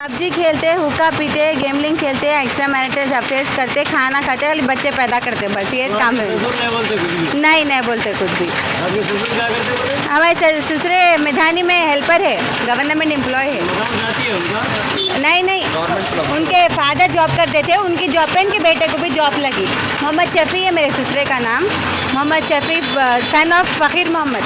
PUBG खेलते, हुक्का पीते, गेमलिंग खेलते, एक्स्ट्रा मैरिटल अफेयर्स करते, खाना खाते, खाली बच्चे पैदा करते, बस ये काम है। नहीं बोलते कुछ भी। आपके ससुर क्या करते बोले? हमारे ससुरे मैदानी में हेल्पर है, गवर्नमेंट एम्प्लॉय है। जाती है उनका? नहीं उनके फादर जॉब करते थे, उनकी जॉब पे इनके बेटे को भी जॉब लगी। मोहम्मद शफ़ी है मेरे ससुरे का नाम, मोहम्मद शफ़ी, सन ऑफ फ़कीर मोहम्मद।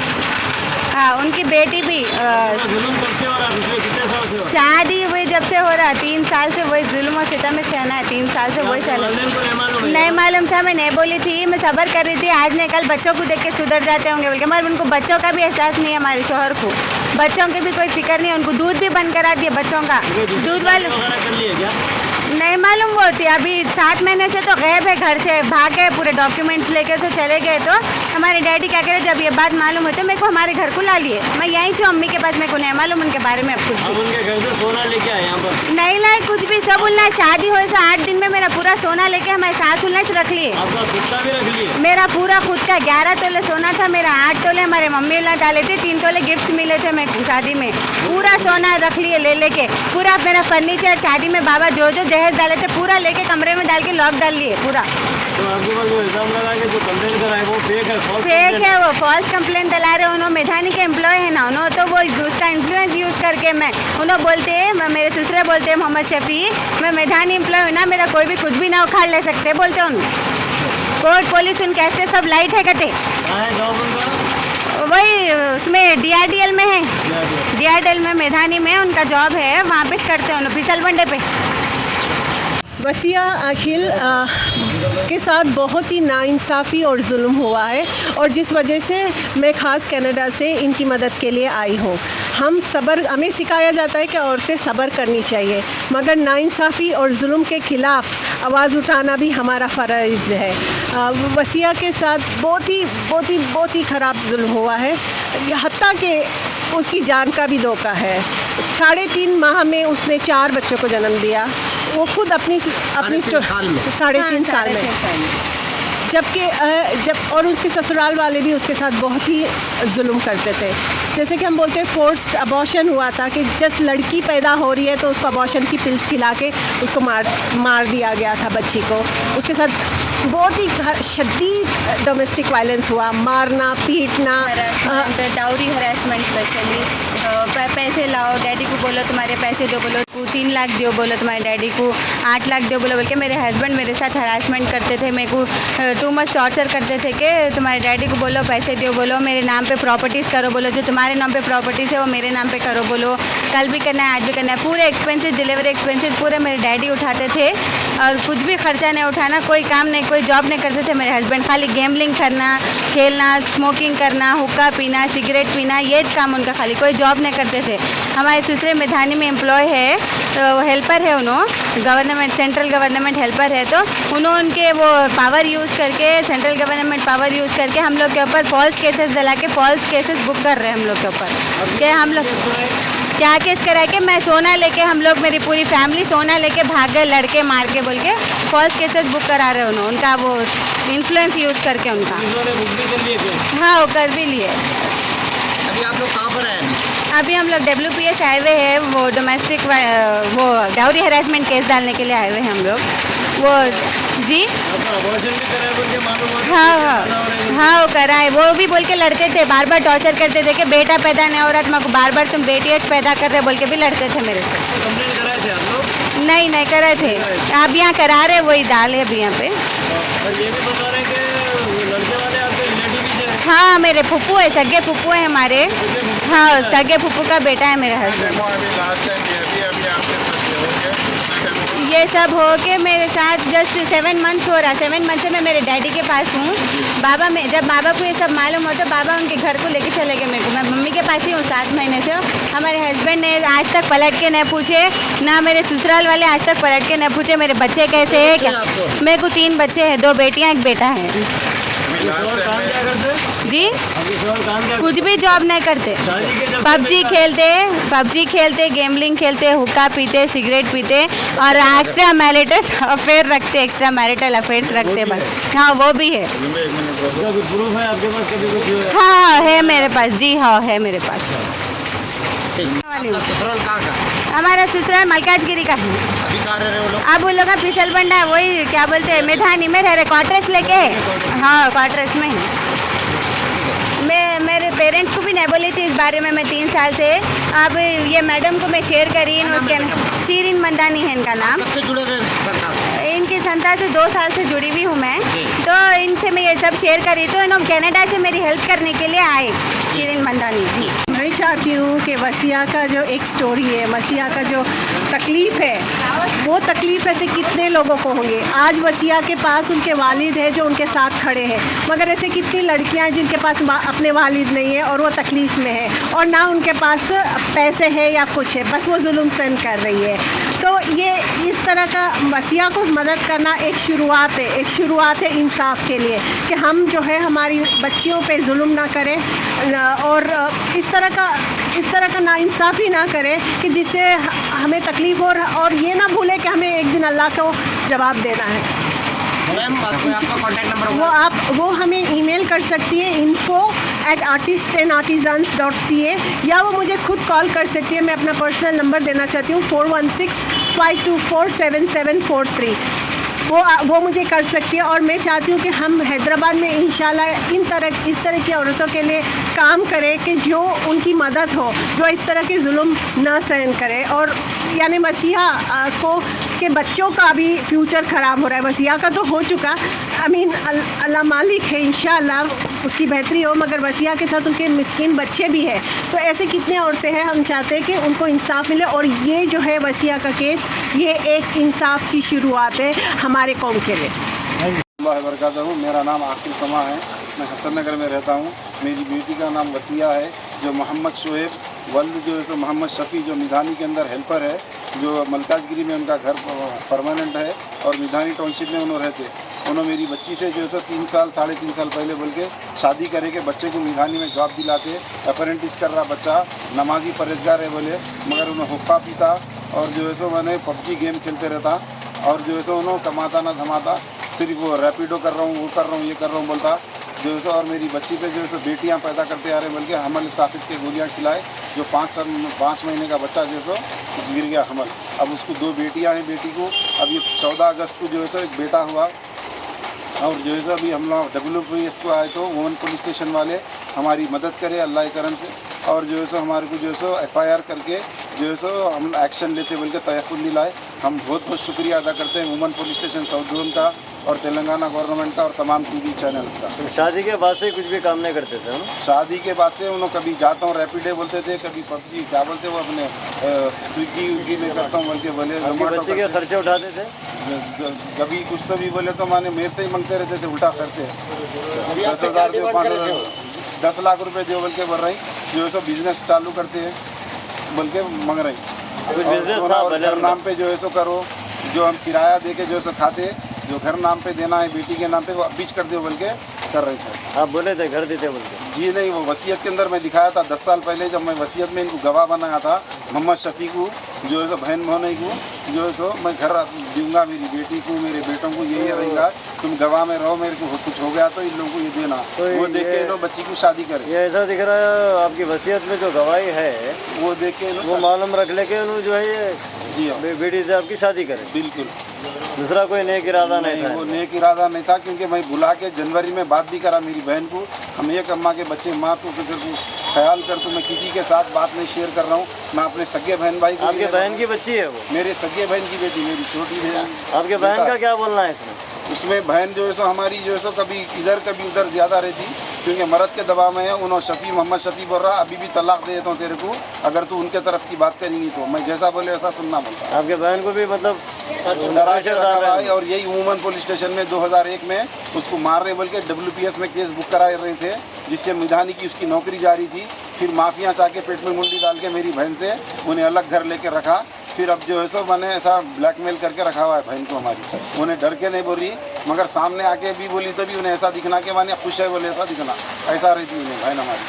हाँ, उनकी बेटी भी जुल्म कब से हो रहा है? पिछले कितने साल से हो रहा है? शादी हुई जब से हो रहा, 3 साल से वही जुल्म और सितम में सहना है, 3 साल से वही सहना। वालिदैन को नहीं मालूम है? नहीं मालूम था, मैं नहीं बोली थी, मैं सब्र कर रही थी, आज नहीं कल बच्चों को देख के सुधर जाते होंगे बोल के, मगर उनको बच्चों का भी एहसास नहीं है। हमारे शोहर को बच्चों की भी कोई फिक्र नहीं है, उनको दूध भी बंद करा दिए बच्चों का। दूध वाले वगैरह कर लिए क्या? नहीं मालूम वो थी, अभी 7 महीने से तो गैब है, घर से भाग गए, पूरे डॉक्यूमेंट्स लेके तो चले गए। तो हमारे डैडी क्या करे, जब ये बात मालूम हुई तो मेरे को हमारे घर को ला लिए। मैं यहीं से अम्मी के पास, मेरे को नहीं मालूम उनके बारे में अब कुछ अब भी। उनके घर से सोना लेके आए यहाँ पर? नहीं लाए कुछ भी, सब उल्ला शादी हुए से 8 दिन में मेरा पूरा सोना लेके हमारे सास उल्ला रख लिए। आपका कुत्ता भी रख लिए? मेरा पूरा खुद का 11 तोले सोना था, मेरा 8 तोले हमारे मम्मी उल्ला डाले थे, 3 तोले गिफ्ट्स मिले थे मेरे को शादी में। पूरा सोना रख लिए ले लेके, पूरा मेरा फर्नीचर शादी में बाबा जो जहेज डाले थे पूरा लेके कमरे में डाल के लॉक डाल लिए पूरा। तो आपके पास जो इल्जाम लगा के जो कंप्लेंट कराए वो फेक है? फेक है, वो फॉल्स कंप्लेंट डला रहे। उन्होंने मैदानी के एम्प्लॉय है ना, उन्होंने तो वो उसका इन्फ्लुएंस यूज़ करके उन्होंने बोलते हैं, मेरे ससुरे बोलते हैं मोहम्मद शफ़ी, मैं मैदानी एम्प्लॉय हूँ ना, मेरा कोई भी कुछ भी ना उखाड़ ले सकते बोलते हैं उन्होंने। कोर्ट पुलिस उनके ऐसे सब लाइट है कटे। कहाँ है जॉब उनका? वही उसमें DRDL में है, DRDL में मैदानी में उनका जॉब है, वहाँ पे करते हैं उन्होंने फिसल बंडे पे। वसिया अखिल के साथ बहुत ही नाइंसाफ़ी और जुल्म हुआ है, और जिस वजह से मैं ख़ास कनाडा से इनकी मदद के लिए आई हूँ। हमें सिखाया जाता है कि औरतें सब्र करनी चाहिए, मगर नाइंसाफ़ी और जुल्म के ख़िलाफ़ आवाज़ उठाना भी हमारा फ़र्ज़ है। वसिया के साथ बहुत ही ख़राब जुल्म हुआ है, हत्ता कि उसकी जान का भी धोखा है। 3.5 माह में उसने 4 बच्चों को जन्म दिया, वो खुद अपनी 3.5 साल में, जबकि और उसके ससुराल वाले भी उसके साथ बहुत ही जुल्म करते थे। जैसे कि हम बोलते हैं फोर्स्ड अबॉर्शन हुआ था, कि जस्ट लड़की पैदा हो रही है तो उसको अबॉर्शन की पिल्स खिला के उसको मार दिया गया था बच्ची को। उसके साथ बहुत ही शदीद डोमेस्टिक वायलेंस हुआ, मारना पीटना, डाउरी हरासमेंट स्पेशली। पैसे लाओ, डैडी को बोलो तुम्हारे पैसे दो, बोलो 3 लाख दो, बोलो तुम्हारे डैडी को 8 लाख दो, बोलो। बल्कि मेरे हस्बैंड मेरे साथ हरासमेंट करते थे, मेरे को टू मच टॉर्चर करते थे कि तुम्हारे डैडी को बोलो पैसे दो, बोलो मेरे नाम पे प्रॉपर्टीज़ करो, बोलो जो तुम्हारे नाम पे प्रॉपर्टीज़ है वो मेरे नाम पे करो, बोलो कल भी करना है आज भी करना है। पूरे एक्सपेंसेस, डिलीवरी एक्सपेंसेस पूरे मेरे डैडी उठाते थे, और कुछ भी खर्चा नहीं उठाना, कोई काम नहीं, कोई जॉब नहीं करते थे मेरे हस्बैंड। खाली गेमलिंग करना, खेलना, स्मोकिंग करना, हुक्का पीना, सिगरेट पीना, ये काम उनका, खाली कोई जॉब नहीं करते थे। हमारे ससुरे मैदानी में एम्प्लॉय है, तो हेल्पर है, उन्होंने गवर्नमेंट सेंट्रल गवर्नमेंट हेल्पर है, तो उन्होंने उनके वो पावर यूज़ करके, सेंट्रल गवर्नमेंट पावर यूज़ करके हम लोग के ऊपर फॉल्स केसेस दिला के फॉल्स केसेस बुक कर रहे हैं हम लोग के ऊपर। कि हम लोग क्या केस करा के मैं सोना लेके, हम लोग मेरी पूरी फैमिली सोना लेके भाग गए लड़के मार के बोल के फॉल्स केसेस बुक करा रहे उन्होंने, उनका वो इन्फ्लुएंस यूज़ करके उनका। हाँ, वो कर भी लिए। अभी आप लोग कहाँ पर हैं? अभी हम लोग WPS आए हुए हैं, वो डोमेस्टिक वो डाउरी हरासमेंट केस डालने के लिए आए हुए हैं हम लोग। वो जी हाँ वो करा है, वो भी बोल के लड़ते थे, बार बार टॉर्चर करते थे कि बेटा पैदा नहीं हो रहा तुम्हारा, बार बार तुम बेटी पैदा कर रहे बोल के भी लड़ते थे मेरे से। कंप्लेंट कराए थे आप लोग? नहीं कराए थे, आप यहाँ करा रहे, वही डाल है अभी यहाँ पे। और ये भी बता रहे हैं कि लड़के वाले आपके रिलेटिव भी थे? हाँ, मेरे फुप्पू है, सगे फुप्पू है हमारे। हाँ, सगे फुप्पू का बेटा है मेरा हस्बैंड। ये सब हो के मेरे साथ जस्ट 7 मंथ्स हो रहा, 7 मंथ से मैं मेरे डैडी के पास हूँ। जब बाबा को ये सब मालूम हो तो बाबा उनके घर को लेके चले गए मेरे को। मैं मम्मी के पास ही हूँ 7 महीने से। हमारे हस्बैंड ने आज तक पलट के नहीं पूछे, ना मेरे ससुराल वाले आज तक पलट के नहीं पूछे मेरे बच्चे कैसे है क्या। मेरे को 3 बच्चे हैं, 2 बेटियाँ 1 बेटा है। जी कुछ भी जॉब नहीं करते, पबजी खेलते, गेमलिंग खेलते, हुक्का पीते, सिगरेट पीते, और एक्स्ट्रा मैरिटल अफेयर्स रखते बस। हाँ, वो भी है। प्रूफ है आपके पास? कभी कुछ? हाँ है मेरे पास जी, हाँ है मेरे पास। ससुराल कहाँ का? हमारा ससुराल मलकाजगिरी का है। अभी कहाँ रह रहे हो लोग? अब उन लोग का फिसल बंडा वही क्या बोलते हैं मेधानी में रह रहे क्वार्टर्स लेके। हाँ क्वार्टर्स में है। मैं मेरे पेरेंट्स को भी नहीं बोली थी इस बारे में, मैं 3 साल से। अब ये मैडम को मैं शेयर करी, इनके शीरिन मंदानी है इनका नाम। कब से जुड़े रहे सरकार से? इनकी संस्था से 2 साल से जुड़ी हुई हूँ मैं, तो इनसे मैं ये सब शेयर करी, तो इन्होंने कनाडा से मेरी हेल्प करने के लिए आए शीरिन मंदानी जी। मैं चाहती हूँ कि वसिया का जो एक स्टोरी है, वसिया का जो तकलीफ़ है, वो तकलीफ़ ऐसे कितने लोगों को होंगे। आज वसिया के पास उनके वालिद है जो उनके साथ खड़े हैं, मगर ऐसे कितनी लड़कियाँ हैं जिनके पास अपने वालिद नहीं है और वो तकलीफ़ में है, और ना उनके पास पैसे है या कुछ है, बस वो जुल्म सहन कर रही है। तो ये इस तरह का वसिया को मदद करना एक शुरुआत है इंसाफ के लिए, कि हम जो है हमारी बच्चियों पे जुल्म ना करें और इस तरह का नाइंसाफ़ी ना करें कि जिससे हमें तकलीफ़ हो, और ये ना भूलें कि हमें एक दिन अल्लाह को जवाब देना है। मैम आपका कॉन्टैक्ट नंबर होगा? वो हमें ईमेल कर सकती है info@artistandartisans.ca, या वो मुझे खुद कॉल कर सकती है। मैं अपना पर्सनल नंबर देना चाहती हूँ 4165247743। वो मुझे कर सकती है, और मैं चाहती हूँ कि हम हैदराबाद में इंशाल्लाह इस तरह की औरतों के लिए काम करें कि जो उनकी मदद हो, जो इस तरह के जुल्म ना सहन करे। और यानी वसिया को के बच्चों का भी फ्यूचर ख़राब हो रहा है। वसिया का तो हो चुका, अल्लाह मालिक है, इंशाल्लाह उसकी बेहतरी हो, मगर वसिया के साथ उनके मिस्किन बच्चे भी हैं। तो ऐसे कितने औरतें हैं, हम चाहते हैं कि उनको इंसाफ मिले, और ये जो है वसिया का केस, ये एक इंसाफ की शुरुआत है हमारे कौम के लिए। बरकातहू। मेरा नाम आकिल समा है, मैं हसन नगर में रहता हूँ। मेरी बेटी का नाम वसिया है, जो मोहम्मद शोएब वल्द जो है सो मोहम्मद शफ़ी जो मिधानी के अंदर हेल्पर है, जो मलकाजगिरी में उनका घर परमानेंट है और मिधानी टाउनशिप में उन्होंने रहते। उन्होंने मेरी बच्ची से जो है सो 3 साल 3.5 साल पहले बोल के शादी करे के बच्चे को मिधानी में जॉब दिलाते। अप्रेंटिस कर रहा बच्चा, नमाजी परहेजगार है बोले, मगर उन्हें हुक्का पीता और जो है सो मैंने पबजी गेम खेलते रहता, और जो है सो उन्होंने कमाता ना धमाता, सिर्फ वो रैपिडो कर रहा हूँ, वो कर रहा हूँ, ये कर रहा हूँ बोलता जो है सो। और मेरी बच्ची पे जो है सो बेटियाँ पैदा करते आ रहे बोल के हमल साफिद के गोलियाँ खिलाए, जो 5 महीने का बच्चा जो है सो गिर गया हमल। अब उसको 2 बेटियाँ हैं, बेटी को अब ये 14 अगस्त को जो है सो एक बेटा हुआ। और जो है सो अभी हम लोग WPS को आए तो वुमन पुलिस स्टेशन वाले हमारी मदद करे अल्लाह करम से, और जो है सो हमारे को जो है सो FIR करके जो है सो हम एक्शन लेते बोल के तयक़ुन दिलाए। हम बहुत बहुत शुक्रिया अदा करते हैं woman police station south zone का और तेलंगाना गवर्नमेंट का और तमाम TV चैनल्स का। तो शादी के बाद से कुछ भी काम नहीं करते थे हम? शादी के बाद से उन्होंने कभी जाता हूँ रैपिडो बोलते थे, कभी पबजी क्या बोलते वो अपने स्विगी में करता हूँ बोल के बोले। बच्चे के खर्चे उठाते थे? कभी कुछ तो भी बोले तो माने मेरे से ही मांगते रहते थे उल्टा खर्चे। 10,000 दो, 5,000, 10 लाख रुपए दो बोल के बोल रही, जो है सो बिजनेस चालू करते हैं बोल के मांग रही। और घर नाम पे जो है सो करो, जो हम किराया दे के जो है सो खाते, जो घर नाम पे देना है बेटी के नाम पे वो बीच कर दो बोल के कर रहे थे। आप बोले थे घर देते बोल के? जी नहीं, वो वसीयत के अंदर मैं दिखाया था 10 साल पहले, जब मैं वसीयत में इनको गवाह बनाया था मोहम्मद शफ़ी को, जो है सो बहन मोहने को, जो है सो मैं घर दूंगा मेरी बेटी को, मेरे बेटों को, यही रहेगा तुम गवाह में रहो, मेरे को कुछ हो गया तो इन लोगों को ये देना। तो वो देख के इन्होंने बच्ची की शादी करे। ये ऐसा दिख रहा है आपकी वसीयत में जो गवाही है वो देख के वो मालूम रख ले के उन्होंने जो है ये जी हाँ बेटी से आपकी शादी करे। बिल्कुल, दूसरा कोई नेक इरादा नहीं था? वो नेक इरादा नहीं था, क्योंकि मैं बुला के जनवरी में बात भी करा मेरी बहन को। हम एक अम्मा के बच्चे, माँ तो फिक्र को ख्याल कर, तो मैं किसी के साथ बात नहीं शेयर कर रहा हूँ, मैं अपने सगे बहन भाई को। आपके बहन की बच्ची है वो? मेरे सगे बहन की बेटी, मेरी छोटी बहन। आपके बहन का क्या बोलना है इसमें? उसमें बहन जो है सो हमारी जो है सो कभी इधर कभी उधर ज़्यादा रहती, क्योंकि मर्द के दबाव में है। उन्होंने शफ़ी मोहम्मद शफ़ी बोल रहा अभी भी तलाक दे देता हूँ तेरे को, अगर तू उनके तरफ की बात करेंगी तो। मैं जैसा बोले वैसा सुनना बोलता। आपके बहन को भी मतलब डरा के रखा हुआ है, और यही वुमन पुलिस स्टेशन में 2001 में उसको मार रहे बोल के WPS में केस बुक करा रहे थे, जिससे मिधानी की उसकी नौकरी जारी थी। फिर माफिया चाह के पेट में मुंडी डाल के मेरी बहन से उन्हें अलग घर लेके रखा। फिर अब जो है सो मैंने ऐसा ब्लैकमेल करके रखा हुआ है बहन को हमारी। उन्हें डर के नहीं बोल रही, मगर सामने आके भी बोली तभी उन्हें ऐसा दिखना कि माने खुश है बोले, ऐसा दिखना, ऐसा रहती उन्हें बहन हमारी।